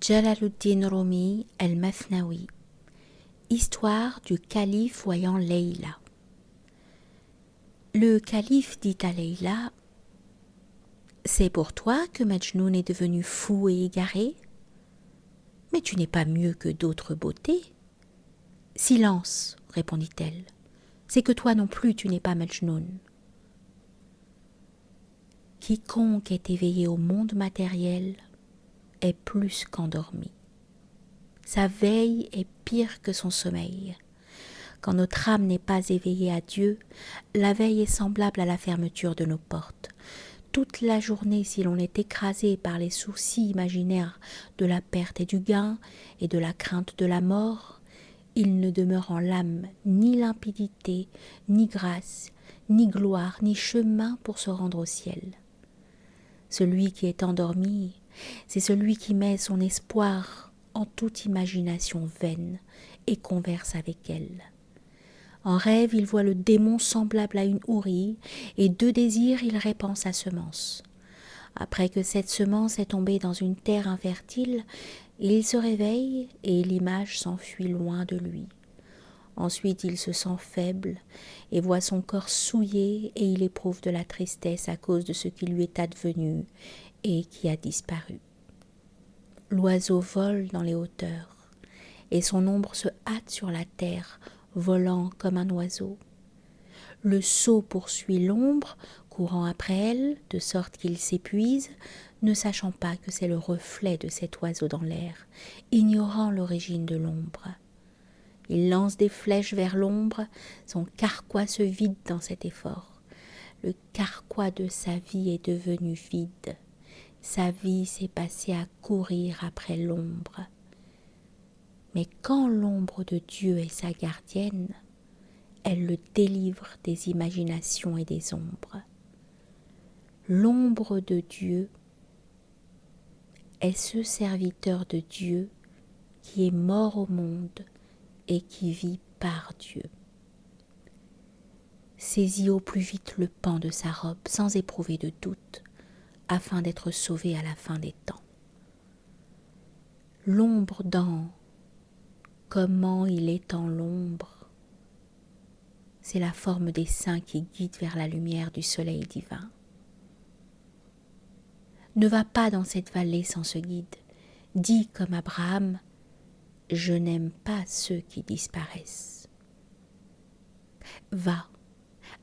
Jalaluddin Rumi el-Mathnawi. Histoire du calife voyant Leïla. Le calife dit à Leïla: « C'est pour toi que Majnoun est devenu fou et égaré? Mais tu n'es pas mieux que d'autres beautés. »« Silence, répondit-elle, c'est que toi non plus tu n'es pas Majnoun. » Quiconque est éveillé au monde matériel est plus qu'endormi. Sa veille est pire que son sommeil. Quand notre âme n'est pas éveillée à Dieu, la veille est semblable à la fermeture de nos portes. Toute la journée, si l'on est écrasé par les soucis imaginaires de la perte et du gain et de la crainte de la mort, il ne demeure en l'âme ni limpidité, ni grâce, ni gloire, ni chemin pour se rendre au ciel. Celui qui est endormi, c'est celui qui met son espoir en toute imagination vaine et converse avec elle. En rêve, il voit le démon semblable à une hourille, et de désir, il répand sa semence. Après que cette semence est tombée dans une terre infertile, il se réveille et l'image s'enfuit loin de lui. Ensuite, il se sent faible et voit son corps souillé, et il éprouve de la tristesse à cause de ce qui lui est advenu et qui a disparu. L'oiseau vole dans les hauteurs, et son ombre se hâte sur la terre, volant comme un oiseau. Le sot poursuit l'ombre, courant après elle, de sorte qu'il s'épuise, ne sachant pas que c'est le reflet de cet oiseau dans l'air, ignorant l'origine de l'ombre. Il lance des flèches vers l'ombre, son carquois se vide dans cet effort. Le carquois de sa vie est devenu vide. Sa vie s'est passée à courir après l'ombre. Mais quand l'ombre de Dieu est sa gardienne, elle le délivre des imaginations et des ombres. L'ombre de Dieu est ce serviteur de Dieu qui est mort au monde et qui vit par Dieu. Saisis au plus vite le pan de sa robe sans éprouver de doute, afin d'être sauvé à la fin des temps. L'ombre dans comment il est en l'ombre, c'est la forme des saints qui guident vers la lumière du soleil divin. Ne va pas dans cette vallée sans ce guide. Dis comme Abraham: « Je n'aime pas ceux qui disparaissent. » Va,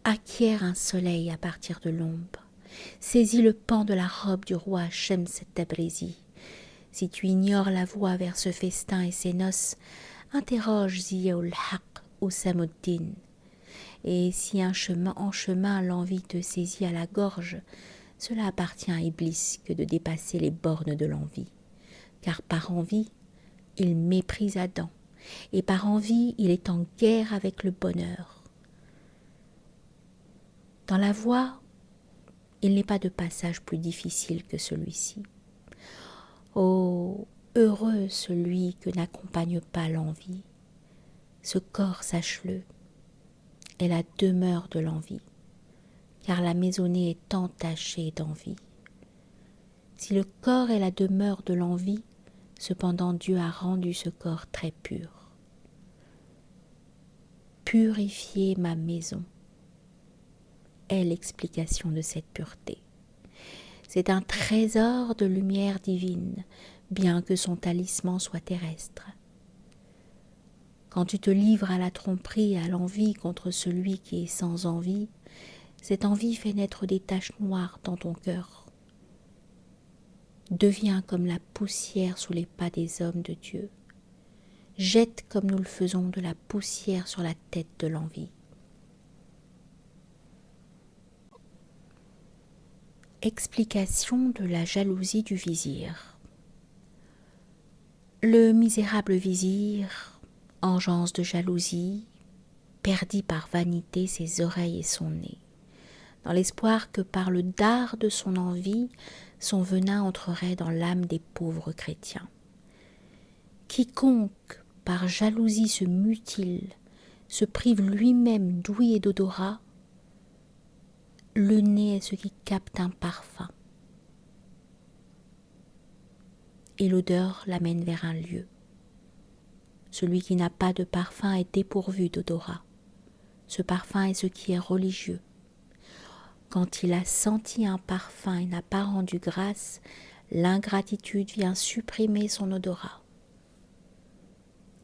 acquiert un soleil à partir de l'ombre. Saisis le pan de la robe du roi Shems Tabrizi. Si tu ignores la voie vers ce festin et ces noces, interroge Ziaul Haq ou Samuddin. Et si en chemin l'envie te saisit à la gorge, cela appartient à Iblis que de dépasser les bornes de l'envie. Car par envie, il méprise Adam, et par envie, il est en guerre avec le bonheur. Dans la voie, il n'est pas de passage plus difficile que celui-ci. Oh, heureux celui que n'accompagne pas l'envie. Ce corps, sache-le, est la demeure de l'envie, car la maisonnée est entachée d'envie. Si le corps est la demeure de l'envie, cependant Dieu a rendu ce corps très pur. Purifier ma maison est l'explication de cette pureté. C'est un trésor de lumière divine, bien que son talisman soit terrestre. Quand tu te livres à la tromperie et à l'envie contre celui qui est sans envie, cette envie fait naître des taches noires dans ton cœur. Deviens comme la poussière sous les pas des hommes de Dieu. Jette comme nous le faisons de la poussière sur la tête de l'envie. Explication de la jalousie du vizir. Le misérable vizir, engeance de jalousie, perdit par vanité ses oreilles et son nez, dans l'espoir que par le dard de son envie, son venin entrerait dans l'âme des pauvres chrétiens. Quiconque, par jalousie, se mutile, se prive lui-même d'ouïe et d'odorat. Le nez est ce qui capte un parfum. et l'odeur l'amène vers un lieu. Celui qui n'a pas de parfum est dépourvu d'odorat. Ce parfum est ce qui est religieux. Quand il a senti un parfum et n'a pas rendu grâce, l'ingratitude vient supprimer son odorat.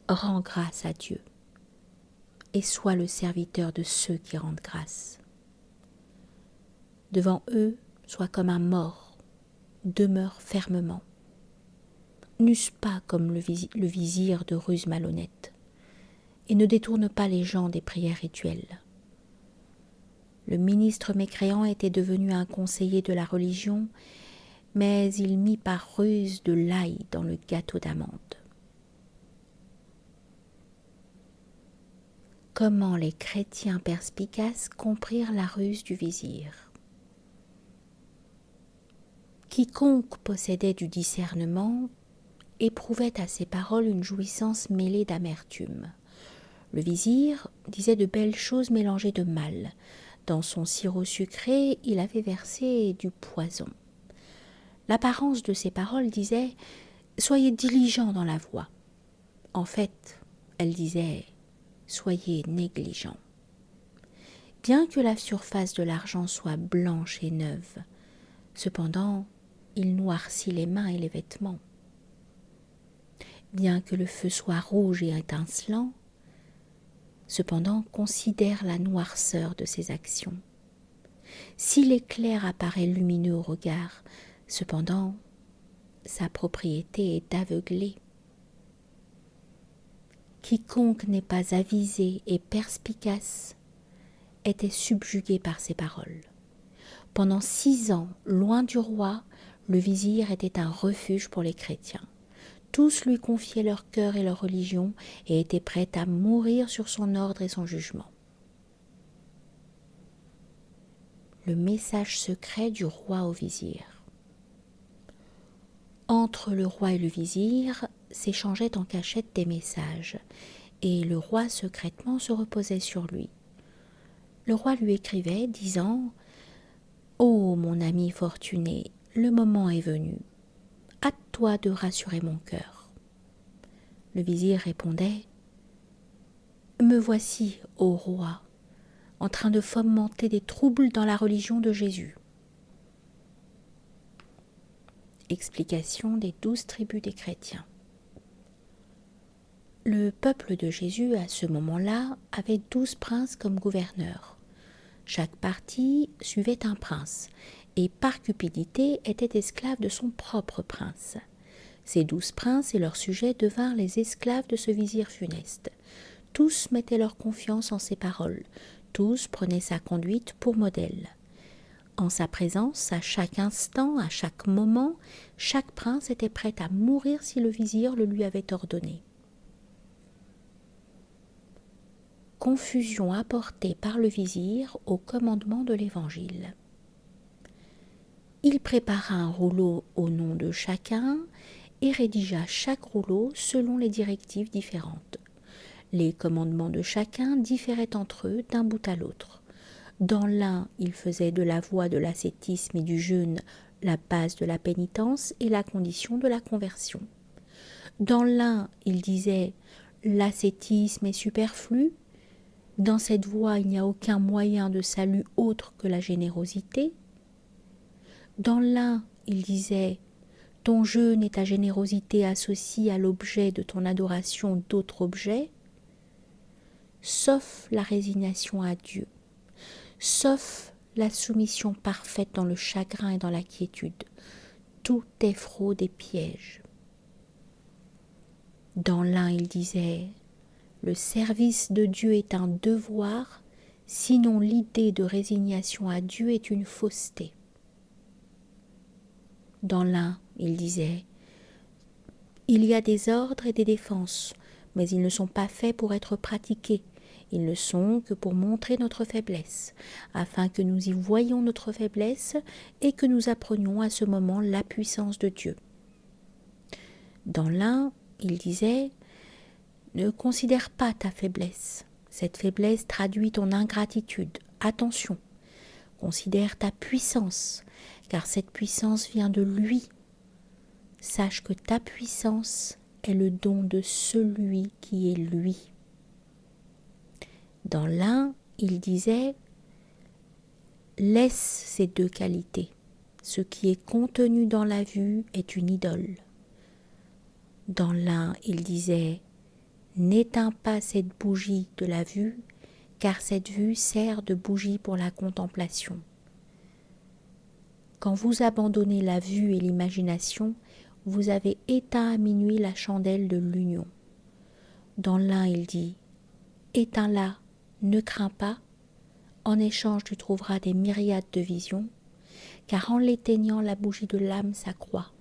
Rends grâce à Dieu et sois le serviteur de ceux qui rendent grâce. Devant eux, sois comme un mort, demeure fermement. N'use pas comme le vizir de ruse malhonnête, et ne détourne pas les gens des prières rituelles. Le ministre mécréant était devenu un conseiller de la religion, mais il mit par ruse de l'ail dans le gâteau d'amande. Comment les chrétiens perspicaces comprirent la ruse du vizir. Quiconque possédait du discernement éprouvait à ses paroles une jouissance mêlée d'amertume. Le vizir disait de belles choses mélangées de mal. Dans son sirop sucré, il avait versé du poison. L'apparence de ses paroles disait « Soyez diligents dans la voie ». En fait, elle disait « Soyez négligents ». Bien que la surface de l'argent soit blanche et neuve, cependant, il noircit les mains et les vêtements. Bien que le feu soit rouge et étincelant, cependant considère la noirceur de ses actions. Si l'éclair apparaît lumineux au regard, cependant, sa propriété est aveuglée. Quiconque n'est pas avisé et perspicace était subjugué par ses paroles. Pendant 6 ans, loin du roi, le vizir était un refuge pour les chrétiens. Tous lui confiaient leur cœur et leur religion et étaient prêts à mourir sur son ordre et son jugement. Le message secret du roi au vizir. Entre le roi et le vizir s'échangeaient en cachette des messages, et le roi secrètement se reposait sur lui. Le roi lui écrivait, disant « Ô mon ami fortuné, le moment est venu. Hâte-toi de rassurer mon cœur. » Le vizir répondait « Me voici, ô roi, en train de fomenter des troubles dans la religion de Jésus. » Explication des 12 tribus des chrétiens. Le peuple de Jésus, à ce moment-là, avait 12 princes comme gouverneurs. Chaque parti suivait un prince, et par cupidité était esclave de son propre prince. Ces 12 princes et leurs sujets devinrent les esclaves de ce vizir funeste. Tous mettaient leur confiance en ses paroles, tous prenaient sa conduite pour modèle. En sa présence, à chaque instant, à chaque moment, chaque prince était prêt à mourir si le vizir le lui avait ordonné. Confusion apportée par le vizir au commandement de l'Évangile. Il prépara un rouleau au nom de chacun et rédigea chaque rouleau selon les directives différentes. Les commandements de chacun différaient entre eux d'un bout à l'autre. Dans l'un, il faisait de la voie de l'ascétisme et du jeûne la base de la pénitence et la condition de la conversion. Dans l'un, il disait « l'ascétisme est superflu ». Dans cette voie, il n'y a aucun moyen de salut autre que la générosité. Dans l'un, il disait « ton jeûne et ta générosité associent à l'objet de ton adoration d'autres objets », sauf la résignation à Dieu, sauf la soumission parfaite dans le chagrin et dans la quiétude. Tout est fraude et piège. Dans l'un, il disait « le service de Dieu est un devoir, sinon l'idée de résignation à Dieu est une fausseté. » Dans l'un, il disait « il y a des ordres et des défenses, mais ils ne sont pas faits pour être pratiqués. Ils ne sont que pour montrer notre faiblesse, afin que nous y voyions notre faiblesse et que nous apprenions à ce moment la puissance de Dieu. » Dans l'un, il disait « ne considère pas ta faiblesse. Cette faiblesse traduit ton ingratitude. Attention, considère ta puissance, car cette puissance vient de lui. sache que ta puissance est le don de celui qui est lui. Dans l'un, il disait « Laisse ces deux qualités. Ce qui est contenu dans la vue est une idole. » Dans l'un, il disait « N'éteins pas cette bougie de la vue, car cette vue sert de bougie pour la contemplation. » Quand vous abandonnez la vue et l'imagination, vous avez éteint à minuit la chandelle de l'union. Dans l'un, il dit « Éteins-la, ne crains pas, en échange tu trouveras des myriades de visions, car en l'éteignant la bougie de l'âme s'accroît.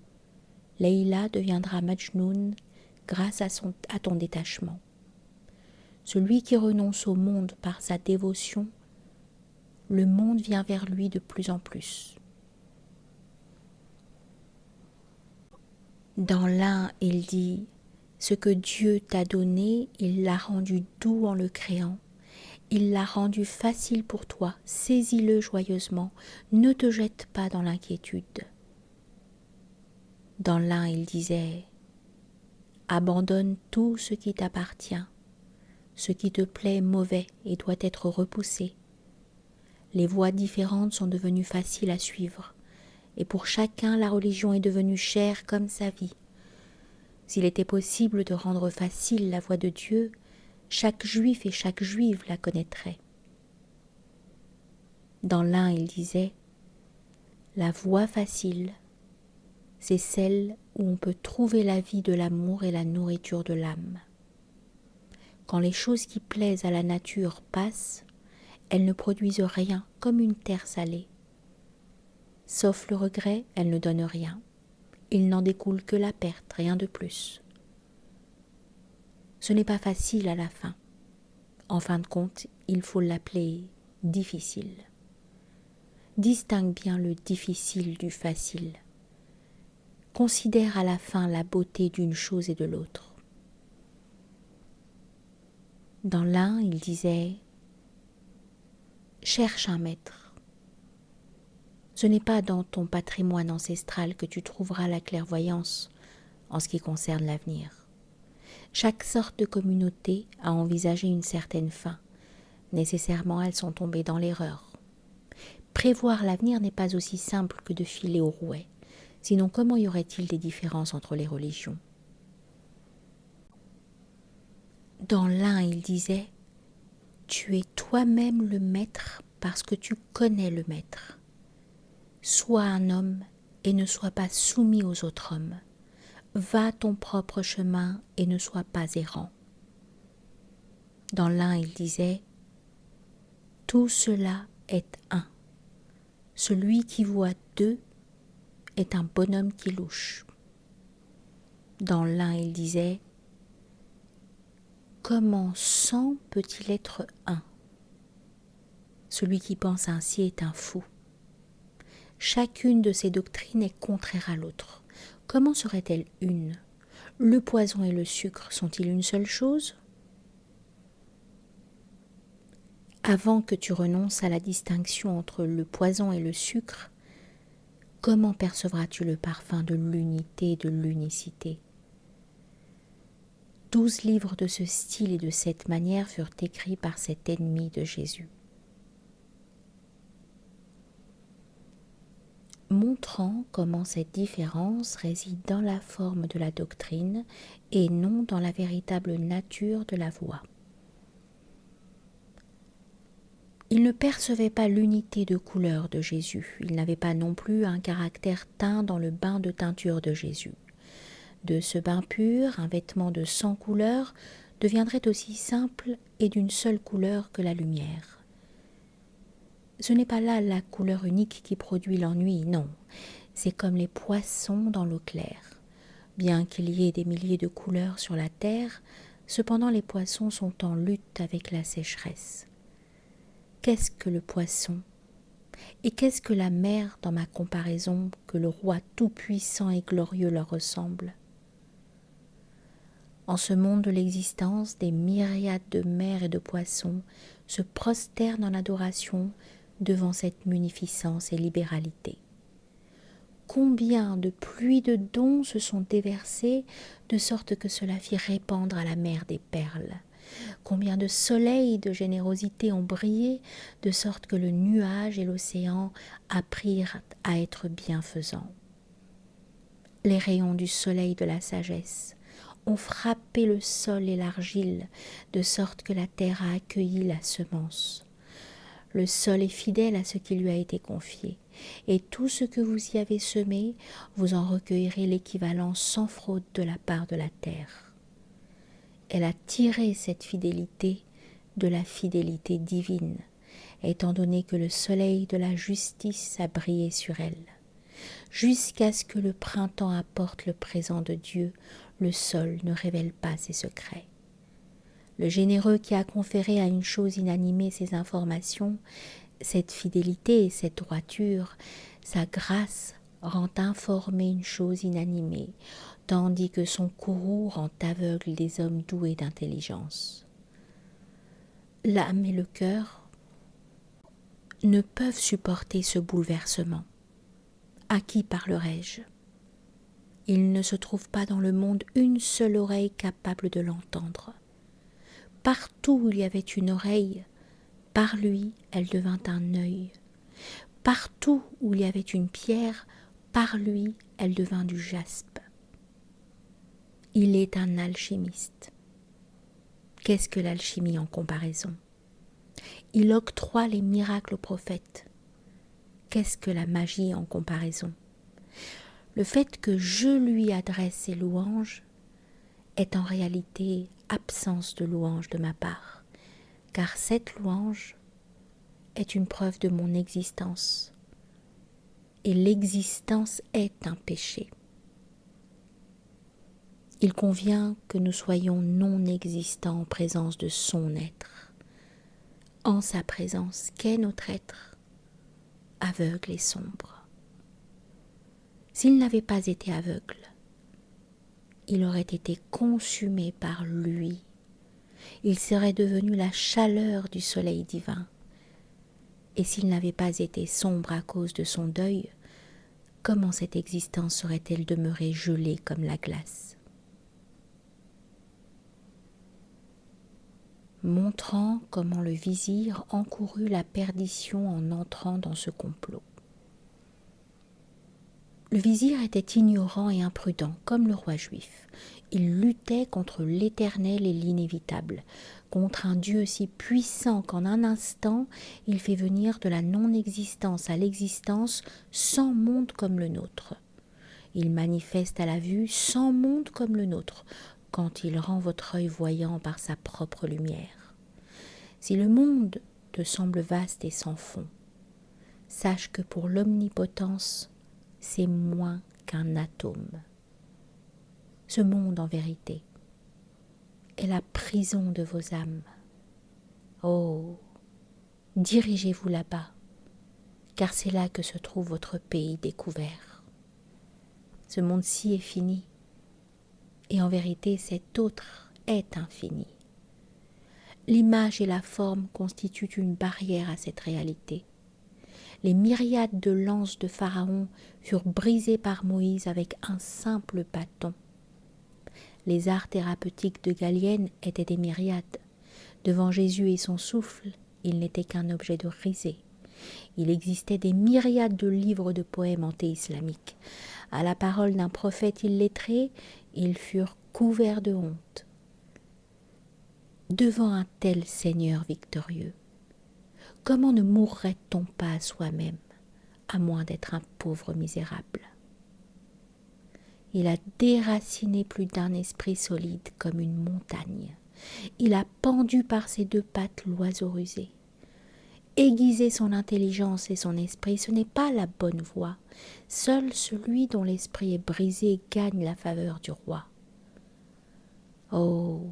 Leïla deviendra Majnoun grâce à ton détachement. Celui qui renonce au monde par sa dévotion, le monde vient vers lui de plus en plus. » Dans l'un, il dit « Ce que Dieu t'a donné, il l'a rendu doux en le créant. Il l'a rendu facile pour toi, saisis-le joyeusement, ne te jette pas dans l'inquiétude. » Dans l'un, il disait « Abandonne tout ce qui t'appartient. Ce qui te plaît est mauvais et doit être repoussé. Les voies différentes sont devenues faciles à suivre. Et pour chacun, la religion est devenue chère comme sa vie. S'il était possible de rendre facile la voie de Dieu, chaque juif et chaque juive la connaîtrait. » Dans l'un, il disait « La voie facile, c'est celle où on peut trouver la vie de l'amour et la nourriture de l'âme. Quand les choses qui plaisent à la nature passent, elles ne produisent rien comme une terre salée. Sauf le regret, elles ne donnent rien. Il n'en découle que la perte, rien de plus. Ce n'est pas facile à la fin. En fin de compte, il faut l'appeler difficile. Distingue bien le difficile du facile. Considère à la fin la beauté d'une chose et de l'autre. Dans l'un, il disait « Cherche un maître. Ce n'est pas dans ton patrimoine ancestral que tu trouveras la clairvoyance en ce qui concerne l'avenir. Chaque sorte de communauté a envisagé une certaine fin. Nécessairement, elles sont tombées dans l'erreur. Prévoir l'avenir n'est pas aussi simple que de filer au rouet. Sinon, comment y aurait-il des différences entre les religions ? Dans l'un, il disait « Tu es toi-même le maître parce que tu connais le maître. Sois un homme et ne sois pas soumis aux autres hommes. Va ton propre chemin et ne sois pas errant. » Dans l'un, il disait « Tout cela est un. Celui qui voit deux est un bonhomme qui louche. » Dans l'un, il disait « Comment 100 peut-il être un ? Celui qui pense ainsi est un fou. » Chacune de ces doctrines est contraire à l'autre. Comment serait-elle une ? Le poison et le sucre sont-ils une seule chose ? Avant que tu renonces à la distinction entre le poison et le sucre, comment percevras-tu le parfum de l'unité et de l'unicité ? 12 livres de ce style et de cette manière furent écrits par cet ennemi de Jésus, montrant comment cette différence réside dans la forme de la doctrine et non dans la véritable nature de la voie. Il ne percevait pas l'unité de couleur de Jésus, il n'avait pas non plus un caractère teint dans le bain de teinture de Jésus. De ce bain pur, un vêtement de 100 couleurs deviendrait aussi simple et d'une seule couleur que la lumière. Ce n'est pas là la couleur unique qui produit l'ennui, non. C'est comme les poissons dans l'eau claire. Bien qu'il y ait des milliers de couleurs sur la terre, cependant les poissons sont en lutte avec la sécheresse. Qu'est-ce que le poisson ? Et qu'est-ce que la mer dans ma comparaison que le roi tout-puissant et glorieux leur ressemble ? En ce monde de l'existence, des myriades de mers et de poissons se prosternent en adoration devant cette munificence et libéralité. combien de pluies de dons se sont déversées, de sorte que cela fit répandre à la mer des perles. Combien de soleils de générosité ont brillé, de sorte que le nuage et l'océan apprirent à être bienfaisants. Les rayons du soleil de la sagesse ont frappé le sol et l'argile, de sorte que la terre a accueilli la semence. Le sol est fidèle à ce qui lui a été confié, et tout ce que vous y avez semé, vous en recueillerez l'équivalent sans fraude de la part de la terre. Elle a tiré cette fidélité de la fidélité divine, étant donné que le soleil de la justice a brillé sur elle. Jusqu'à ce que le printemps apporte le présent de Dieu, le sol ne révèle pas ses secrets. Le généreux qui a conféré à une chose inanimée ses informations, cette fidélité et cette droiture, sa grâce rend informée une chose inanimée, tandis que son courroux rend aveugle des hommes doués d'intelligence. L'âme et le cœur ne peuvent supporter ce bouleversement. À qui parlerai-je ? Il ne se trouve pas dans le monde une seule oreille capable de l'entendre. Partout où il y avait une oreille, par lui elle devint un œil. Partout où il y avait une pierre, par lui elle devint du jaspe. Il est un alchimiste. Qu'est-ce que l'alchimie en comparaison ? Il octroie les miracles aux prophètes. Qu'est-ce que la magie en comparaison ? Le fait que je lui adresse ces louanges est en réalité absence de louange de ma part, car cette louange est une preuve de mon existence, et l'existence est un péché. Il convient que nous soyons non existants en présence de son être, en sa présence qu'est notre être, aveugle et sombre. S'il n'avait pas été aveugle, il aurait été consumé par lui. Il serait devenu la chaleur du soleil divin. Et s'il n'avait pas été sombre à cause de son deuil, comment cette existence serait-elle demeurée gelée comme la glace ? Montrant comment le vizir encourut la perdition en entrant dans ce complot. Le vizir était ignorant et imprudent, comme le roi juif. Il luttait contre l'éternel et l'inévitable, contre un Dieu si puissant qu'en un instant, il fait venir de la non-existence à l'existence 100 mondes comme le nôtre. Il manifeste à la vue 100 mondes comme le nôtre, quand il rend votre œil voyant par sa propre lumière. Si le monde te semble vaste et sans fond, sache que pour l'omnipotence, c'est moins qu'un atome. Ce monde, en vérité, est la prison de vos âmes. Oh, dirigez-vous là-bas, car c'est là que se trouve votre pays découvert. Ce monde-ci est fini, et en vérité, cet autre est infini. L'image et la forme constituent une barrière à cette réalité. Les myriades de lances de Pharaon furent brisées par Moïse avec un simple bâton. Les arts thérapeutiques de Galien étaient des myriades. Devant Jésus et son souffle, il n'était qu'un objet de risée. Il existait des myriades de livres de poèmes anté-islamiques. À la parole d'un prophète illettré, ils furent couverts de honte. Devant un tel Seigneur victorieux, comment ne mourrait-on pas à soi-même, à moins d'être un pauvre misérable ? Il a déraciné plus d'un esprit solide comme une montagne. Il a pendu par ses 2 pattes l'oiseau rusé. Aiguiser son intelligence et son esprit, ce n'est pas la bonne voie. Seul celui dont l'esprit est brisé gagne la faveur du roi. Oh,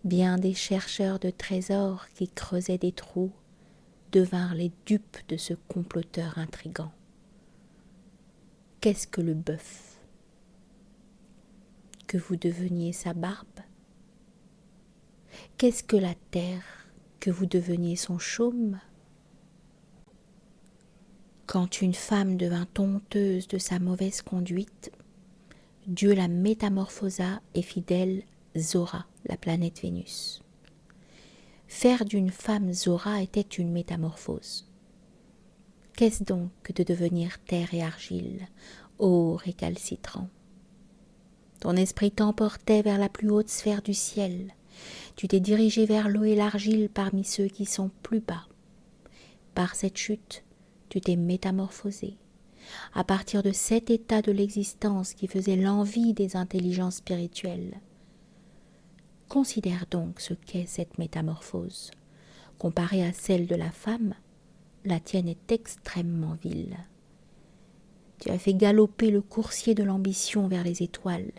bien des chercheurs de trésors qui creusaient des trous devinrent les dupes de ce comploteur intrigant. Qu'est-ce que le bœuf ? Que vous deveniez sa barbe ? Qu'est-ce que la terre ? Que vous deveniez son chaume ? Quand une femme devint honteuse de sa mauvaise conduite, Dieu la métamorphosa et fit d'elle Zora, la planète Vénus. Faire d'une femme Zora était une métamorphose. Qu'est-ce donc que de devenir terre et argile, ô récalcitrant? Ton esprit t'emportait vers la plus haute sphère du ciel. Tu t'es dirigé vers l'eau et l'argile parmi ceux qui sont plus bas. Par cette chute, tu t'es métamorphosé. À partir de cet état de l'existence qui faisait l'envie des intelligences spirituelles. Considère donc ce qu'est cette métamorphose. Comparée à celle de la femme, la tienne est extrêmement vile. Tu as fait galoper le coursier de l'ambition vers les étoiles.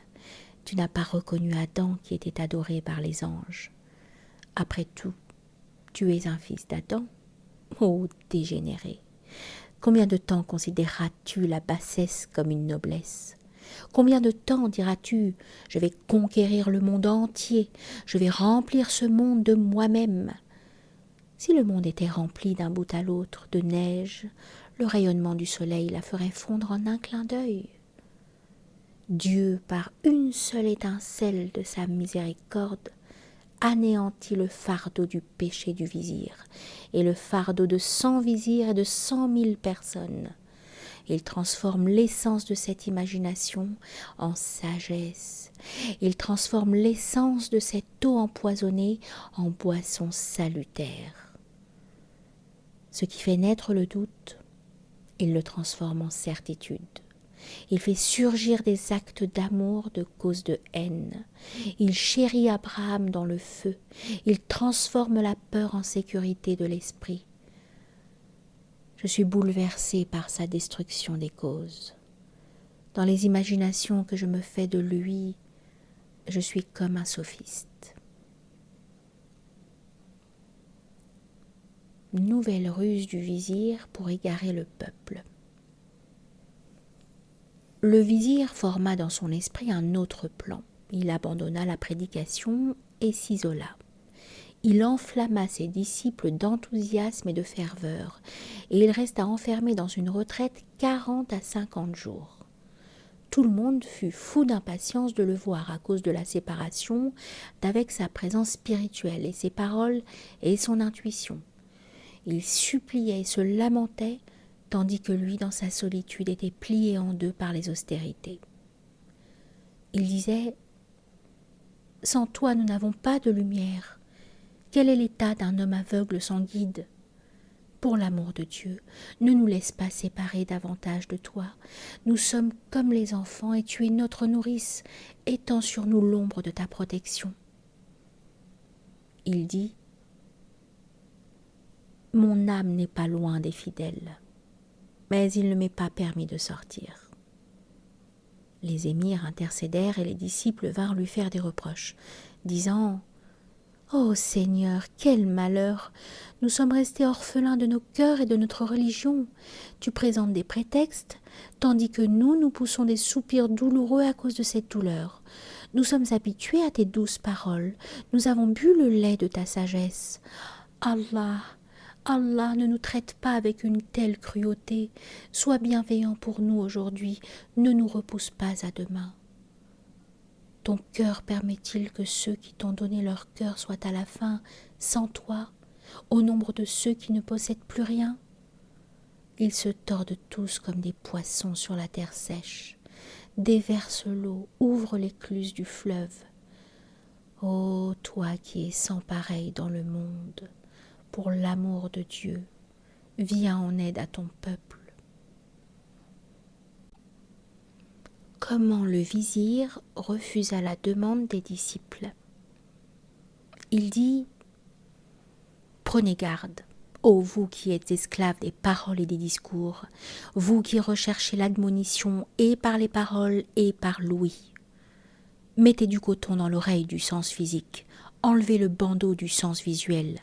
Tu n'as pas reconnu Adam qui était adoré par les anges. Après tout, tu es un fils d'Adam. Ô dégénéré! Combien de temps considéreras-tu la bassesse comme une noblesse? Combien de temps diras-tu « Je vais conquérir le monde entier, je vais remplir ce monde de moi-même » ? Si le monde était rempli d'un bout à l'autre de neige, le rayonnement du soleil la ferait fondre en un clin d'œil. Dieu, par une seule étincelle de sa miséricorde, anéantit le fardeau du péché du vizir et le fardeau de 100 vizirs et de 100 000 personnes. Il transforme l'essence de cette imagination en sagesse. Il transforme l'essence de cette eau empoisonnée en boisson salutaire. Ce qui fait naître le doute, il le transforme en certitude. Il fait surgir des actes d'amour de cause de haine. Il chérit Abraham dans le feu. Il transforme la peur en sécurité de l'esprit. Je suis bouleversée par sa destruction des causes. Dans les imaginations que je me fais de lui, je suis comme un sophiste. Nouvelle ruse du vizir pour égarer le peuple. Le vizir forma dans son esprit un autre plan. Il abandonna la prédication et s'isola. Il enflamma ses disciples d'enthousiasme et de ferveur, et il resta enfermé dans une retraite 40 à 50 jours. Tout le monde fut fou d'impatience de le voir à cause de la séparation d'avec sa présence spirituelle et ses paroles et son intuition. Il suppliait et se lamentait, tandis que lui, dans sa solitude, était plié en deux par les austérités. Il disait « Sans toi, nous n'avons pas de lumière. Quel est l'état d'un homme aveugle sans guide ? Pour l'amour de Dieu, ne nous laisse pas séparer davantage de toi. Nous sommes comme les enfants et tu es notre nourrice. Étends sur nous l'ombre de ta protection. » Il dit « Mon âme n'est pas loin des fidèles. » Mais il ne m'est pas permis de sortir. Les émirs intercédèrent et les disciples vinrent lui faire des reproches, disant « Ô Seigneur, quel malheur! Nous sommes restés orphelins de nos cœurs et de notre religion. Tu présentes des prétextes, tandis que nous poussons des soupirs douloureux à cause de cette douleur. Nous sommes habitués à tes douces paroles. Nous avons bu le lait de ta sagesse. Allah ne nous traite pas avec une telle cruauté. Sois bienveillant pour nous aujourd'hui, ne nous repousse pas à demain. Ton cœur permet-il que ceux qui t'ont donné leur cœur soient à la fin, sans toi, au nombre de ceux qui ne possèdent plus rien? Ils se tordent tous comme des poissons sur la terre sèche, déversent l'eau, ouvrent l'écluse du fleuve. Ô toi qui es sans pareil dans le monde, pour l'amour de Dieu, viens en aide à ton peuple. Comment le vizir refusa la demande des disciples. Il dit « Prenez garde, ô vous qui êtes esclaves des paroles et des discours, vous qui recherchez l'admonition et par les paroles et par l'ouïe. Mettez du coton dans l'oreille du sens physique, enlevez le bandeau du sens visuel.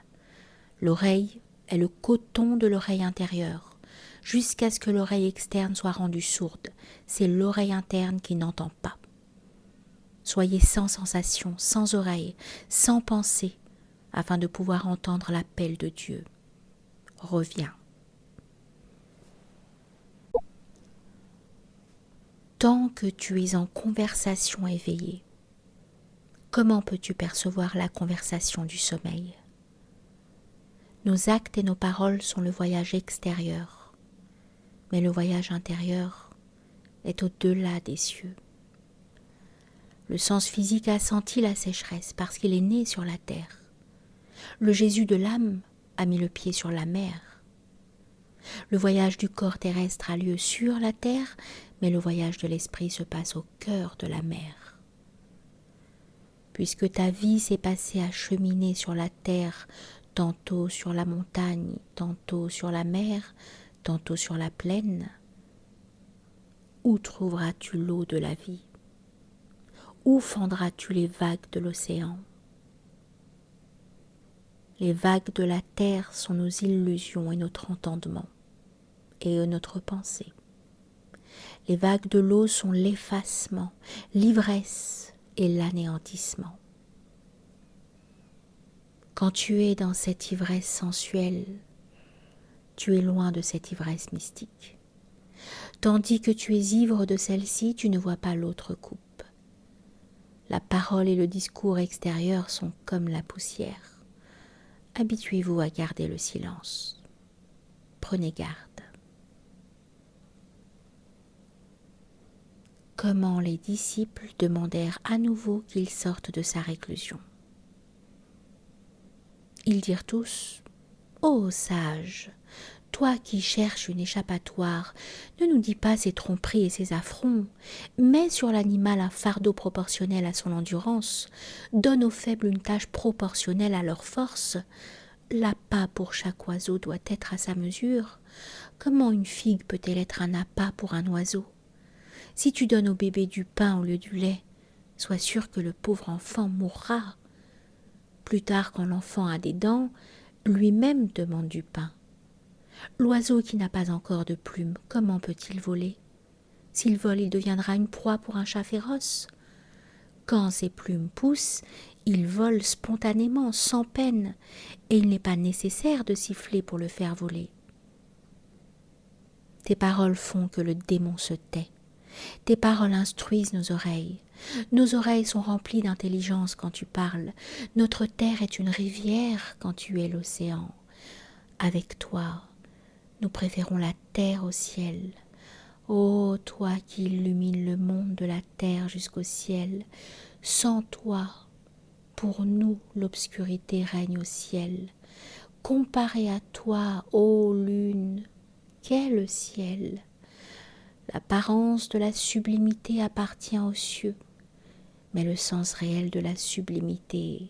L'oreille est le coton de l'oreille intérieure, jusqu'à ce que l'oreille externe soit rendue sourde. C'est l'oreille interne qui n'entend pas. Soyez sans sensation, sans oreille, sans pensée, afin de pouvoir entendre l'appel de Dieu. Reviens. tant que tu es en conversation éveillée. Comment peux-tu percevoir la conversation du sommeil? Nos actes et nos paroles sont le voyage extérieur, mais le voyage intérieur est au-delà des cieux. Le sens physique a senti la sécheresse parce qu'il est né sur la terre. Le Jésus de l'âme a mis le pied sur la mer. Le voyage du corps terrestre a lieu sur la terre, mais le voyage de l'esprit se passe au cœur de la mer. Puisque ta vie s'est passée à cheminer sur la terre, tantôt sur la montagne, tantôt sur la mer, tantôt sur la plaine, où trouveras-tu l'eau de la vie? Où fendras-tu les vagues de l'océan? Les vagues de la terre sont nos illusions et notre entendement, et notre pensée. Les vagues de l'eau sont l'effacement, l'ivresse et l'anéantissement. Quand tu es dans cette ivresse sensuelle, tu es loin de cette ivresse mystique. Tandis que tu es ivre de celle-ci, tu ne vois pas l'autre coupe. La parole et le discours extérieur sont comme la poussière. Habituez-vous à garder le silence. Prenez garde. Comment les disciples demandèrent à nouveau qu'il sorte de sa réclusion. Ils dirent tous, « Ô sage, toi qui cherches une échappatoire, ne nous dis pas ces tromperies et ces affronts. Mets sur l'animal un fardeau proportionnel à son endurance. Donne aux faibles une tâche proportionnelle à leur force. L'appât pour chaque oiseau doit être à sa mesure. Comment une figue peut-elle être un appât pour un oiseau? Si tu donnes au bébé du pain au lieu du lait, sois sûr que le pauvre enfant mourra. Plus tard, quand l'enfant a des dents, lui-même demande du pain. L'oiseau qui n'a pas encore de plumes, comment peut-il voler? S'il vole, il deviendra une proie pour un chat féroce. Quand ses plumes poussent, il vole spontanément, sans peine, et il n'est pas nécessaire de siffler pour le faire voler. Tes paroles font que le démon se tait. Tes paroles instruisent nos oreilles. Nos oreilles sont remplies d'intelligence quand tu parles. Notre terre est une rivière quand tu es l'océan. Avec toi, nous préférons la terre au ciel. Ô toi qui illumines le monde de la terre jusqu'au ciel, sans toi, pour nous, l'obscurité règne au ciel. Comparé à toi, ô lune, qu'est le ciel? L'apparence de la sublimité appartient aux cieux, mais le sens réel de la sublimité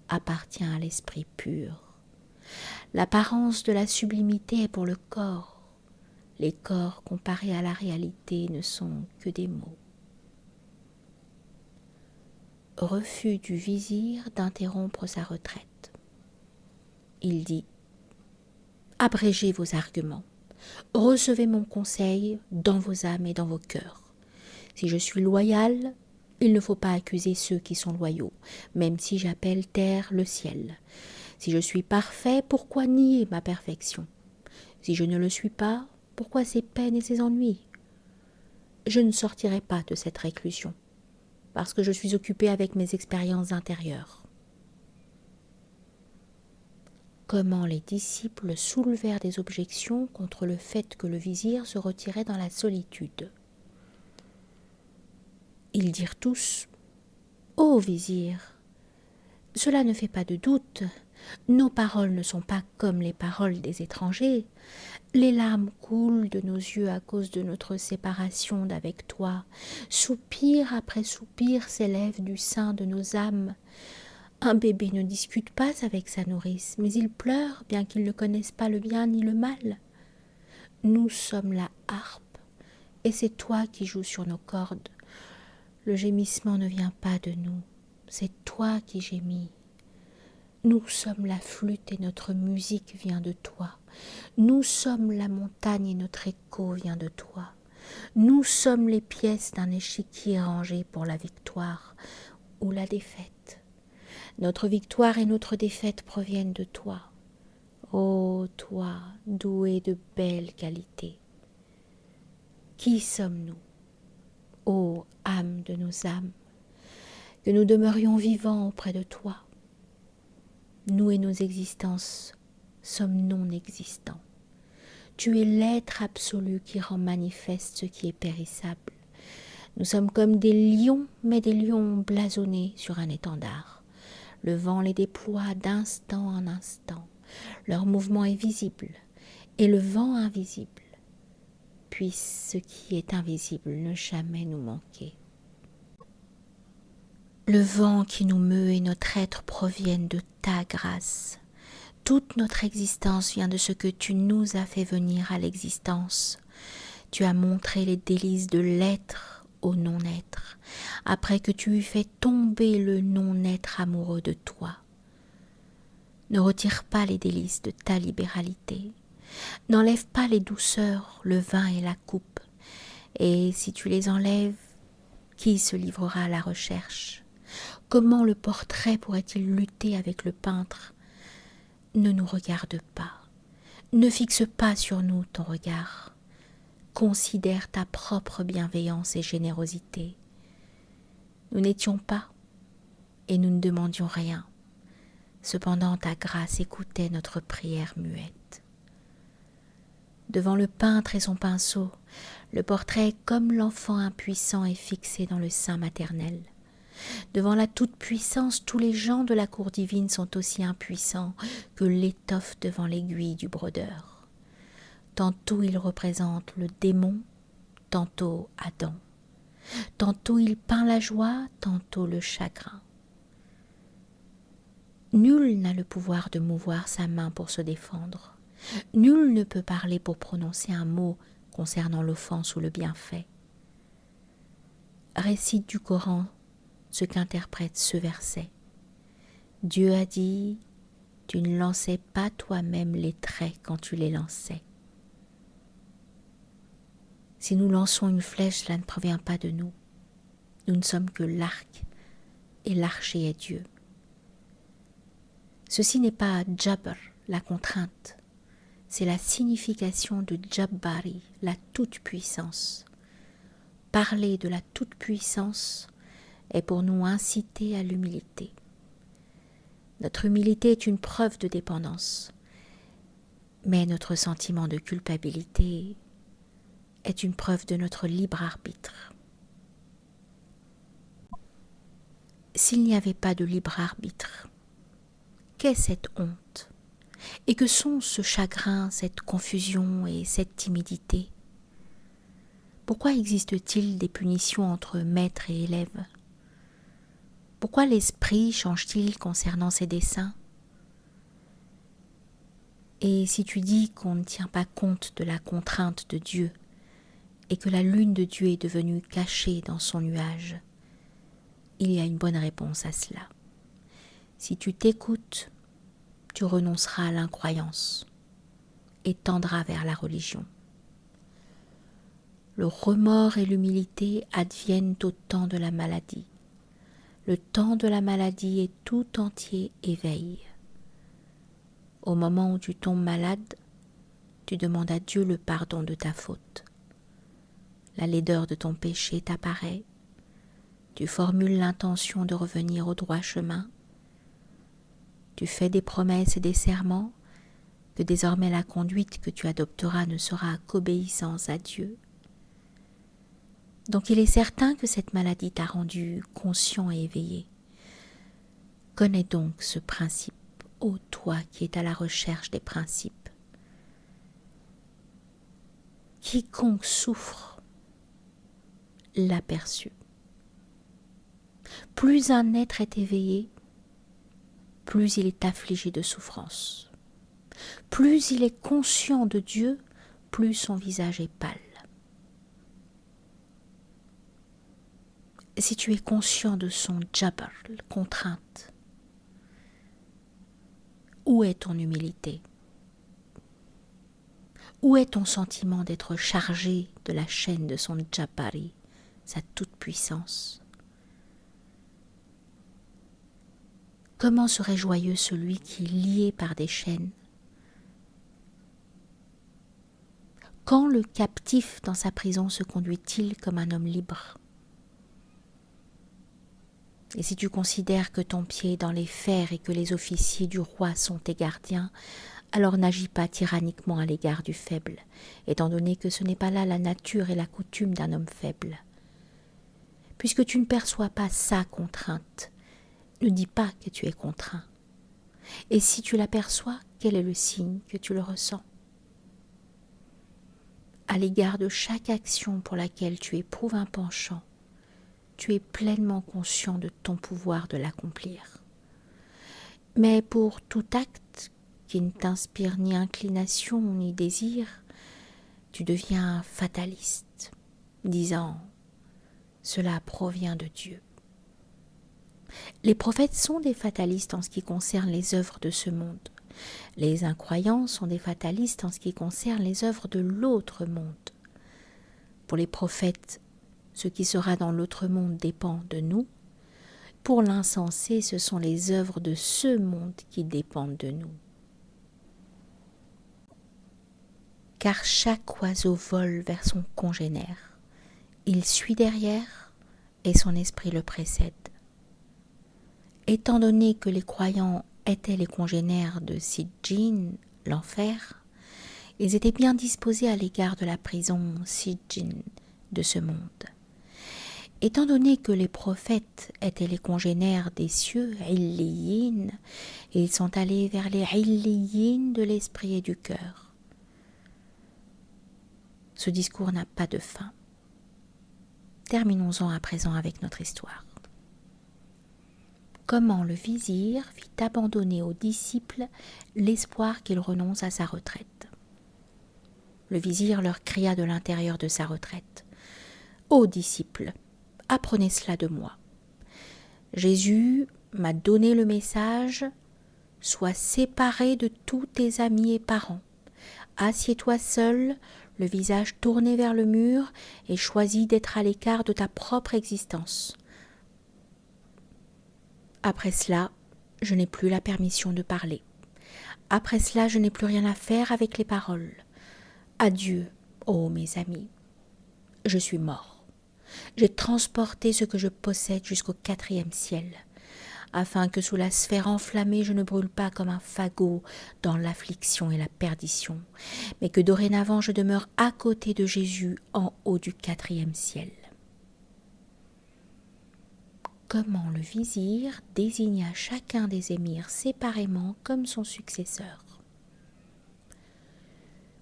appartient à l'esprit pur. L'apparence de la sublimité est pour le corps. Les corps comparés à la réalité ne sont que des mots. Refus du vizir d'interrompre sa retraite. Il dit « Abrégez vos arguments. Recevez mon conseil dans vos âmes et dans vos cœurs. Si je suis loyal, il ne faut pas accuser ceux qui sont loyaux, même si j'appelle terre le ciel. Si je suis parfait, pourquoi nier ma perfection? Si je ne le suis pas, pourquoi ces peines et ces ennuis? Je ne sortirai pas de cette réclusion, parce que je suis occupé avec mes expériences intérieures. » Comment les disciples soulevèrent des objections contre le fait que le vizir se retirait dans la solitude. Ils dirent tous « Ô vizir, cela ne fait pas de doute, nos paroles ne sont pas comme les paroles des étrangers. Les larmes coulent de nos yeux à cause de notre séparation d'avec toi. Soupir après soupir s'élève du sein de nos âmes. Un bébé ne discute pas avec sa nourrice, mais il pleure bien qu'il ne connaisse pas le bien ni le mal. Nous sommes la harpe, et c'est toi qui joues sur nos cordes. Le gémissement ne vient pas de nous, c'est toi qui gémis. Nous sommes la flûte et notre musique vient de toi. Nous sommes la montagne et notre écho vient de toi. Nous sommes les pièces d'un échiquier rangé pour la victoire ou la défaite. Notre victoire et notre défaite proviennent de toi. Ô toi, doué de belles qualités. Qui sommes-nous? ô âme de nos âmes, que nous demeurions vivants auprès de toi. Nous et nos existences sommes non existants. Tu es l'être absolu qui rend manifeste ce qui est périssable. Nous sommes comme des lions, mais des lions blasonnés sur un étendard. Le vent les déploie d'instant en instant. Leur mouvement est visible, et le vent invisible. Puisse ce qui est invisible ne jamais nous manquer. Le vent qui nous meut et notre être proviennent de ta grâce. Toute notre existence vient de ce que tu nous as fait venir à l'existence. Tu as montré les délices de l'être au non-être, après que tu eus fait tomber le non-être amoureux de toi. Ne retire pas les délices de ta libéralité. N'enlève pas les douceurs, le vin et la coupe. Et si tu les enlèves, qui se livrera à la recherche? Comment le portrait pourrait-il lutter avec le peintre? Ne nous regarde pas. Ne fixe pas sur nous ton regard. Considère ta propre bienveillance et générosité. Nous n'étions pas et nous ne demandions rien. Cependant, ta grâce écoutait notre prière muette. Devant le peintre et son pinceau, le portrait comme l'enfant impuissant est fixé dans le sein maternel. Devant la toute-puissance, tous les gens de la cour divine sont aussi impuissants que l'étoffe devant l'aiguille du brodeur. Tantôt il représente le démon, tantôt Adam. Tantôt il peint la joie, tantôt le chagrin. Nul n'a le pouvoir de mouvoir sa main pour se défendre. Nul ne peut parler pour prononcer un mot concernant l'offense ou le bienfait. Récite du Coran ce qu'interprète ce verset. Dieu a dit, tu ne lançais pas toi-même les traits quand tu les lançais. Si nous lançons une flèche, cela ne provient pas de nous. Nous ne sommes que l'arc, et l'archer est Dieu. Ceci n'est pas Jabr, la contrainte. C'est la signification de Jabbari, la toute-puissance. Parler de la toute-puissance est pour nous inciter à l'humilité. Notre humilité est une preuve de dépendance, mais notre sentiment de culpabilité est une preuve de notre libre arbitre. S'il n'y avait pas de libre arbitre, qu'est cette honte? Et que sont ce chagrin, cette confusion et cette timidité? Pourquoi existe-t-il des punitions entre maître et élève? Pourquoi l'esprit change-t-il concernant ses desseins? Et si tu dis qu'on ne tient pas compte de la contrainte de Dieu et que la lune de Dieu est devenue cachée dans son nuage, il y a une bonne réponse à cela. Si tu t'écoutes, tu renonceras à l'incroyance et tendras vers la religion. Le remords et l'humilité adviennent au temps de la maladie. Le temps de la maladie est tout entier éveil. Au moment où tu tombes malade, tu demandes à Dieu le pardon de ta faute. La laideur de ton péché t'apparaît. Tu formules l'intention de revenir au droit chemin. Tu fais des promesses et des serments que désormais la conduite que tu adopteras ne sera qu'obéissance à Dieu. Donc il est certain que cette maladie t'a rendu conscient et éveillé. Connais donc ce principe, ô toi qui es à la recherche des principes. Quiconque souffre l'a perçu. Plus un être est éveillé, plus il est affligé de souffrance. Plus il est conscient de Dieu, plus son visage est pâle. Si tu es conscient de son jabr, contrainte, où est ton humilité? Où est ton sentiment d'être chargé de la chaîne de son jabari, sa toute-puissance? Comment serait joyeux celui qui est lié par des chaînes? Quand le captif dans sa prison se conduit-il comme un homme libre? Et si tu considères que ton pied est dans les fers et que les officiers du roi sont tes gardiens, alors n'agis pas tyranniquement à l'égard du faible, étant donné que ce n'est pas là la nature et la coutume d'un homme faible. Puisque tu ne perçois pas sa contrainte, ne dis pas que tu es contraint. Et si tu l'aperçois, quel est le signe que tu le ressens? À l'égard de chaque action pour laquelle tu éprouves un penchant, tu es pleinement conscient de ton pouvoir de l'accomplir. Mais pour tout acte qui ne t'inspire ni inclination ni désir, tu deviens fataliste, disant « Cela provient de Dieu ». Les prophètes sont des fatalistes en ce qui concerne les œuvres de ce monde. Les incroyants sont des fatalistes en ce qui concerne les œuvres de l'autre monde. Pour les prophètes, ce qui sera dans l'autre monde dépend de nous. Pour l'insensé, ce sont les œuvres de ce monde qui dépendent de nous. Car chaque oiseau vole vers son congénère. Il suit derrière et son esprit le précède. Étant donné que les croyants étaient les congénères de Sijjin, l'enfer, ils étaient bien disposés à l'égard de la prison Sijjin de ce monde. Étant donné que les prophètes étaient les congénères des cieux, Illiyin, ils sont allés vers les Illiyin de l'esprit et du cœur. Ce discours n'a pas de fin. Terminons-en à présent avec notre histoire. Comment le vizir fit abandonner aux disciples l'espoir qu'ils renoncent à sa retraite. Le vizir leur cria de l'intérieur de sa retraite. « Ô disciples, apprenez cela de moi. Jésus m'a donné le message « Sois séparé de tous tes amis et parents. Assieds-toi seul, le visage tourné vers le mur, et choisis d'être à l'écart de ta propre existence. » Après cela, je n'ai plus la permission de parler. Après cela, je n'ai plus rien à faire avec les paroles. Adieu, ô mes amis. Je suis mort. J'ai transporté ce que je possède jusqu'au 4e ciel, afin que sous la sphère enflammée je ne brûle pas comme un fagot dans l'affliction et la perdition, mais que dorénavant je demeure à côté de Jésus en haut du 4e ciel. Comment le vizir désigna chacun des émirs séparément comme son successeur.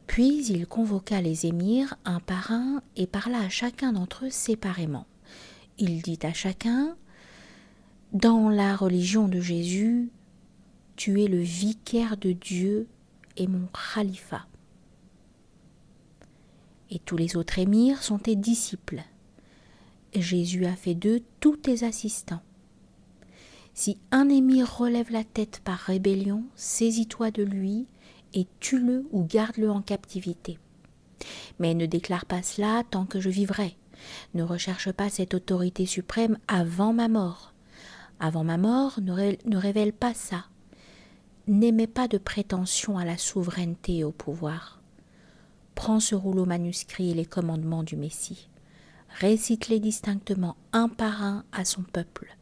Puis il convoqua les émirs un par un et parla à chacun d'entre eux séparément. Il dit à chacun « Dans la religion de Jésus, tu es le vicaire de Dieu et mon khalifa. Et tous les autres émirs sont tes disciples. Jésus a fait d'eux tous tes assistants. Si un émir relève la tête par rébellion, saisis-toi de lui et tue-le ou garde-le en captivité. Mais ne déclare pas cela tant que je vivrai. Ne recherche pas cette autorité suprême avant ma mort. Avant ma mort, ne révèle pas ça. N'émets pas de prétention à la souveraineté et au pouvoir. Prends ce rouleau manuscrit et les commandements du Messie. Récite-les distinctement un par un à son peuple.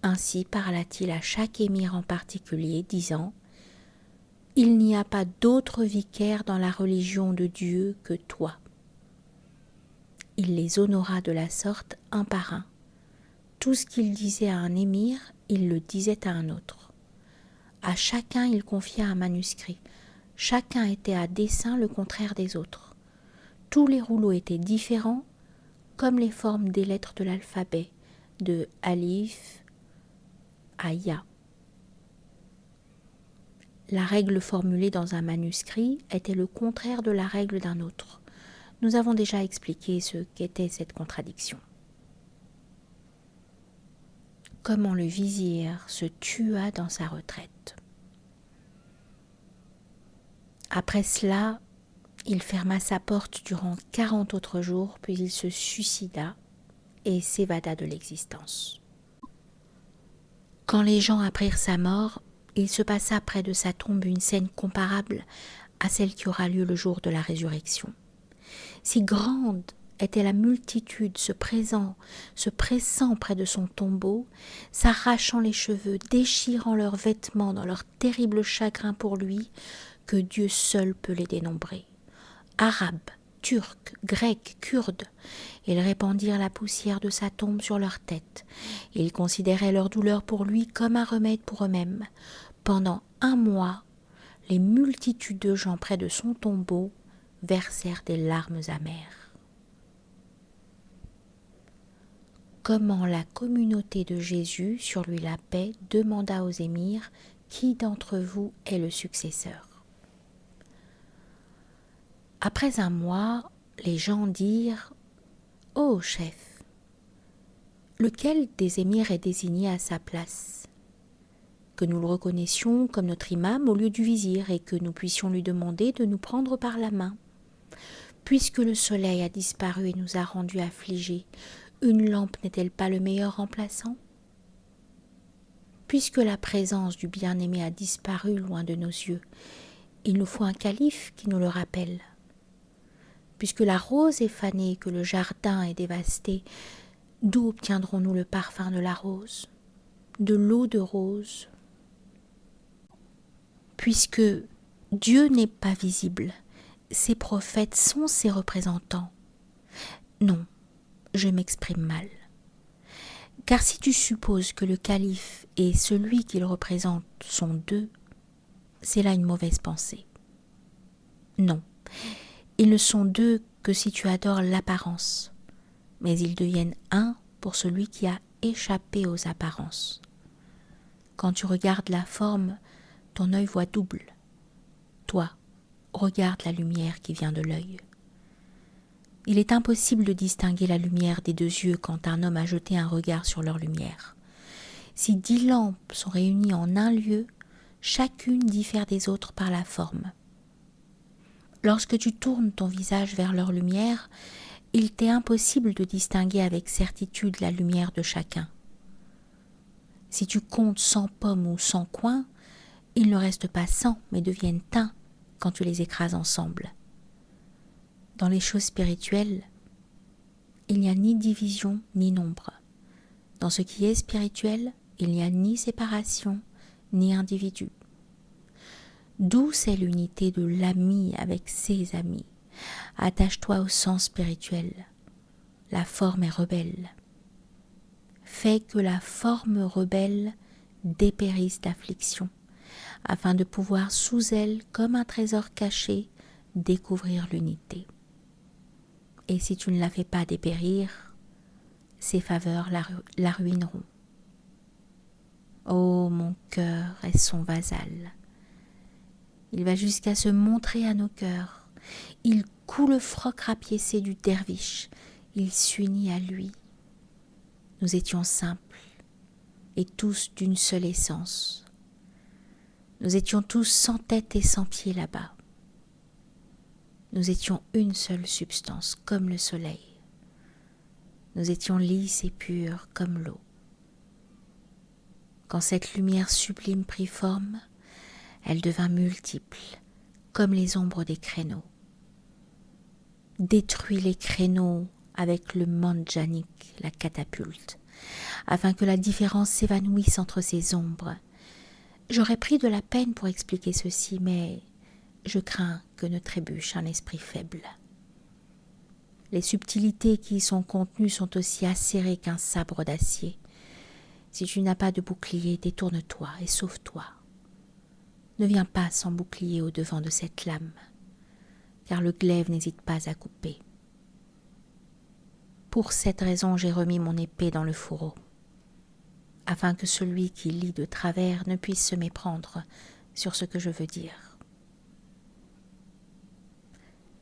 Ainsi parla-t-il à chaque émir en particulier, disant « Il n'y a pas d'autre vicaire dans la religion de Dieu que toi. » Il les honora de la sorte un par un. Tout ce qu'il disait à un émir, il le disait à un autre. À chacun il confia un manuscrit. Chacun était à dessein le contraire des autres. Tous les rouleaux étaient différents, comme les formes des lettres de l'alphabet, de alif à ya. La règle formulée dans un manuscrit était le contraire de la règle d'un autre. Nous avons déjà expliqué ce qu'était cette contradiction. Comment le vizir se tua dans sa retraite. Après cela, il ferma sa porte durant 40 autres jours, puis il se suicida et s'évada de l'existence. Quand les gens apprirent sa mort, il se passa près de sa tombe une scène comparable à celle qui aura lieu le jour de la résurrection. Si grande était la multitude se pressant près de son tombeau, s'arrachant les cheveux, déchirant leurs vêtements dans leur terrible chagrin pour lui, que Dieu seul peut les dénombrer. Arabes, Turcs, Grecs, Kurdes, ils répandirent la poussière de sa tombe sur leur tête. Ils considéraient leur douleur pour lui comme un remède pour eux-mêmes. Pendant 1 mois, les multitudes de gens près de son tombeau versèrent des larmes amères. Comment la communauté de Jésus, sur lui la paix, demanda aux émirs « Qui d'entre vous est le successeur ?» Après 1 mois, les gens dirent « Ô chef, lequel des émirs est désigné à sa place ? Que nous le reconnaissions comme notre imam au lieu du vizir et que nous puissions lui demander de nous prendre par la main. Puisque le soleil a disparu et nous a rendus affligés, une lampe n'est-elle pas le meilleur remplaçant ? Puisque la présence du bien-aimé a disparu loin de nos yeux, il nous faut un calife qui nous le rappelle. Puisque la rose est fanée et que le jardin est dévasté, d'où obtiendrons-nous le parfum de la rose, de l'eau de rose ? Puisque Dieu n'est pas visible, ses prophètes sont ses représentants. Non, je m'exprime mal. Car si tu supposes que le calife et celui qu'il représente sont 2, c'est là une mauvaise pensée. Non, ils ne sont 2 que si tu adores l'apparence, mais ils deviennent 1 pour celui qui a échappé aux apparences. Quand tu regardes la forme, ton œil voit double. Toi, regarde la lumière qui vient de l'œil. Il est impossible de distinguer la lumière des 2 yeux quand un homme a jeté un regard sur leur lumière. Si 10 lampes sont réunies en un lieu, chacune diffère des autres par la forme. Lorsque tu tournes ton visage vers leur lumière, il t'est impossible de distinguer avec certitude la lumière de chacun. Si tu comptes 100 pommes ou 100 coins, ils ne restent pas 100 mais deviennent 1 quand tu les écrases ensemble. Dans les choses spirituelles, il n'y a ni division ni nombre. Dans ce qui est spirituel, il n'y a ni séparation ni individu. Douce est l'unité de l'ami avec ses amis. Attache-toi au sens spirituel. La forme est rebelle. Fais que la forme rebelle dépérisse d'affliction, afin de pouvoir sous elle, comme un trésor caché, découvrir l'unité. Et si tu ne la fais pas dépérir, ses faveurs la ruineront. Oh, mon cœur est son vasal. Il va jusqu'à se montrer à nos cœurs. Il coud le froc rapiécé du derviche. Il s'unit à lui. Nous étions simples et tous d'une seule essence. Nous étions tous sans tête et sans pied là-bas. Nous étions une seule substance, comme le soleil. Nous étions lisses et purs comme l'eau. Quand cette lumière sublime prit forme, elle devint multiple, comme les ombres des créneaux. Détruis les créneaux avec le manjanik, la catapulte, afin que la différence s'évanouisse entre ces ombres. J'aurais pris de la peine pour expliquer ceci, mais je crains que ne trébuche un esprit faible. Les subtilités qui y sont contenues sont aussi acérées qu'un sabre d'acier. Si tu n'as pas de bouclier, détourne-toi et sauve-toi. Ne viens pas sans bouclier au-devant de cette lame, car le glaive n'hésite pas à couper. Pour cette raison, j'ai remis mon épée dans le fourreau, afin que celui qui lit de travers ne puisse se méprendre sur ce que je veux dire.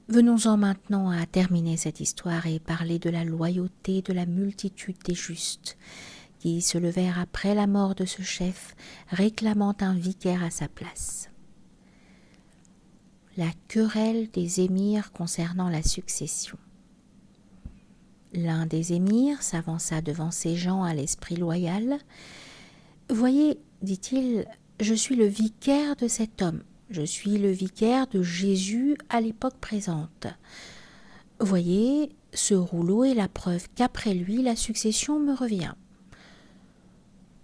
Venons-en maintenant à terminer cette histoire et parler de la loyauté de la multitude des justes, qui se levèrent après la mort de ce chef, réclamant un vicaire à sa place. La querelle des émirs concernant la succession. L'un des émirs s'avança devant ces gens à l'esprit loyal. « Voyez, dit-il, je suis le vicaire de cet homme. Je suis le vicaire de Jésus à l'époque présente. Voyez, Ce rouleau est la preuve qu'après lui, la succession me revient. »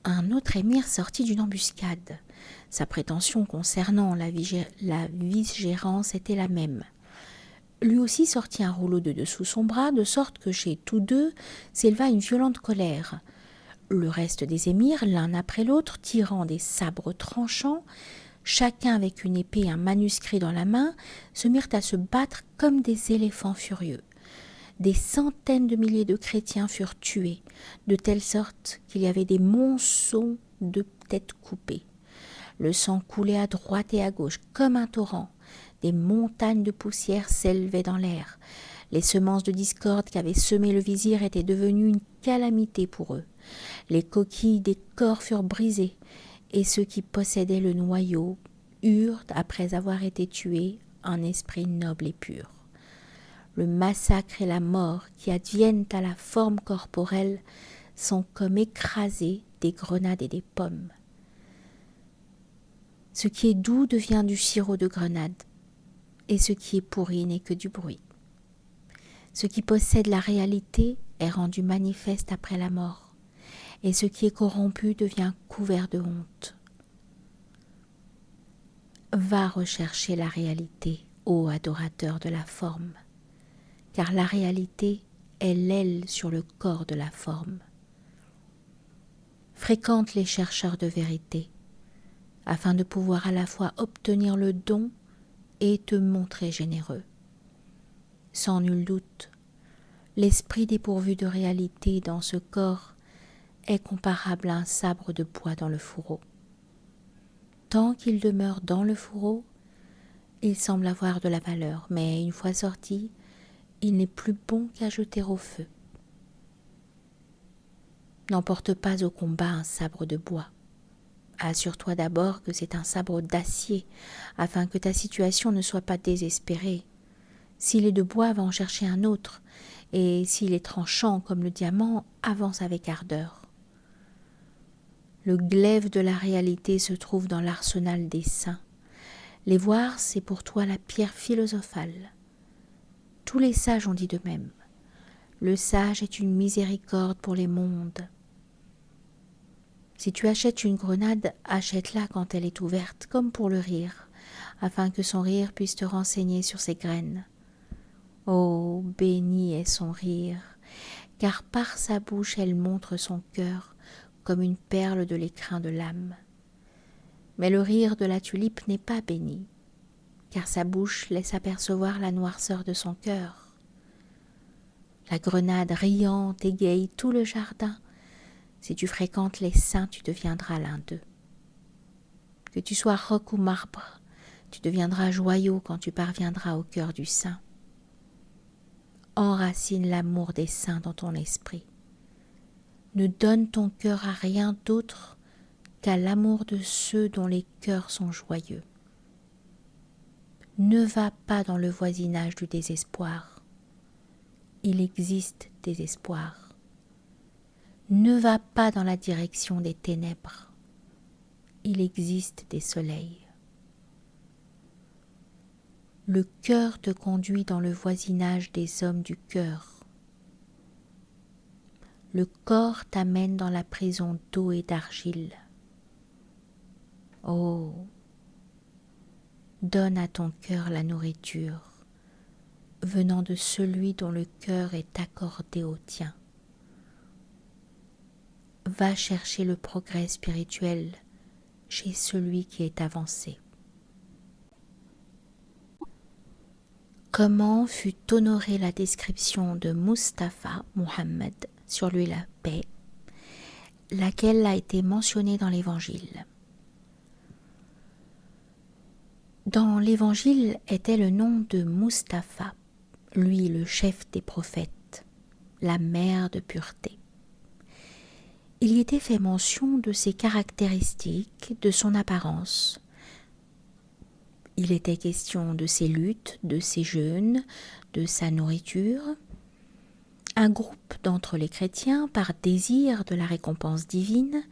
Un autre émir sortit d'une embuscade. Sa prétention concernant la vice-gérance était la même. Lui aussi sortit un rouleau de dessous son bras, de sorte que chez tous deux s'éleva une violente colère. Le reste des émirs, l'un après l'autre, tirant des sabres tranchants, chacun avec une épée et un manuscrit dans la main, se mirent à se battre comme des éléphants furieux. Des centaines de milliers de chrétiens furent tués, de telle sorte qu'il y avait des monceaux de têtes coupées. Le sang coulait à droite et à gauche comme un torrent. Des montagnes de poussière s'élevaient dans l'air. Les semences de discorde qu'avait semées le vizir étaient devenues une calamité pour eux. Les coquilles des corps furent brisées, et ceux qui possédaient le noyau eurent, après avoir été tués, un esprit noble et pur. Le massacre et la mort qui adviennent à la forme corporelle sont comme écrasés des grenades et des pommes. Ce qui est doux devient du sirop de grenade, et ce qui est pourri n'est que du bruit. Ce qui possède la réalité est rendu manifeste après la mort, et ce qui est corrompu devient couvert de honte. Va rechercher la réalité, ô adorateur de la forme, car la réalité est l'aile sur le corps de la forme. Fréquente les chercheurs de vérité, afin de pouvoir à la fois obtenir le don et te montrer généreux. Sans nul doute, l'esprit dépourvu de réalité dans ce corps est comparable à un sabre de bois dans le fourreau. Tant qu'il demeure dans le fourreau, il semble avoir de la valeur, mais une fois sorti, il n'est plus bon qu'à jeter au feu. N'emporte pas au combat un sabre de bois. Assure-toi d'abord que c'est un sabre d'acier, afin que ta situation ne soit pas désespérée. S'il est de bois, va en chercher un autre, et s'il est tranchant comme le diamant, avance avec ardeur. Le glaive de la réalité se trouve dans l'arsenal des saints. Les voir, c'est pour toi la pierre philosophale. Tous les sages ont dit de même. Le sage est une miséricorde pour les mondes. Si tu achètes une grenade, achète-la quand elle est ouverte, comme pour le rire, afin que son rire puisse te renseigner sur ses graines. Oh, béni est son rire, car par sa bouche elle montre son cœur comme une perle de l'écrin de l'âme. Mais le rire de la tulipe n'est pas béni, car sa bouche laisse apercevoir la noirceur de son cœur. La grenade riante égaye tout le jardin. Si tu fréquentes les saints, tu deviendras l'un d'eux. Que tu sois roc ou marbre, tu deviendras joyau quand tu parviendras au cœur du saint. Enracine l'amour des saints dans ton esprit. Ne donne ton cœur à rien d'autre qu'à l'amour de ceux dont les cœurs sont joyeux. Ne va pas dans le voisinage du désespoir. Il existe des espoirs. Ne va pas dans la direction des ténèbres. Il existe des soleils. Le cœur te conduit dans le voisinage des hommes du cœur. Le corps t'amène dans la prison d'eau et d'argile. Oh, donne à ton cœur la nourriture, venant de celui dont le cœur est accordé au tien. Va chercher le progrès spirituel chez celui qui est avancé. Comment fut honorée la description de Mustapha Muhammad, sur lui la paix, laquelle a été mentionnée dans l'Évangile. Dans l'Évangile était le nom de Mustapha, lui le chef des prophètes, la mère de pureté. Il y était fait mention de ses caractéristiques, de son apparence. Il était question de ses luttes, de ses jeûnes, de sa nourriture. Un groupe d'entre les chrétiens, par désir de la récompense divine,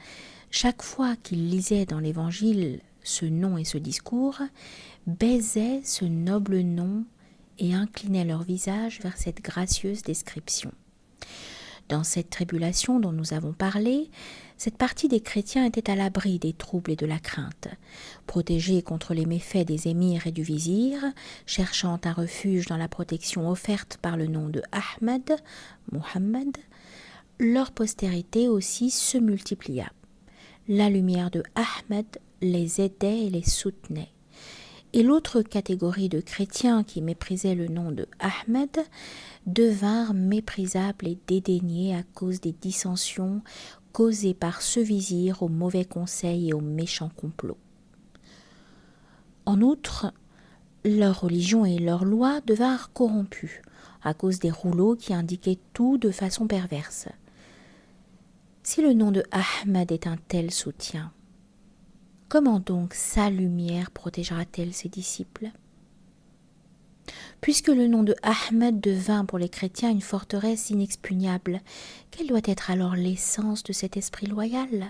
chaque fois qu'il lisait dans l'Évangile ce nom et ce discours, baisait ce noble nom et inclinaient leur visage vers cette gracieuse description. Dans cette tribulation dont nous avons parlé, cette partie des chrétiens était à l'abri des troubles et de la crainte. Protégés contre les méfaits des émirs et du vizir, cherchant un refuge dans la protection offerte par le nom de Ahmed, Mohammed, leur postérité aussi se multiplia. La lumière de Ahmed les aidait et les soutenait. Et l'autre catégorie de chrétiens qui méprisaient le nom de Ahmed devinrent méprisables et dédaignés à cause des dissensions causées par ce vizir aux mauvais conseils et aux méchants complots. En outre, leur religion et leurs lois devinrent corrompues à cause des rouleaux qui indiquaient tout de façon perverse. Si le nom de Ahmed est un tel soutien, comment donc sa lumière protégera-t-elle ses disciples ? Puisque le nom de Ahmed devint pour les chrétiens une forteresse inexpugnable, quelle doit être alors l'essence de cet esprit loyal ?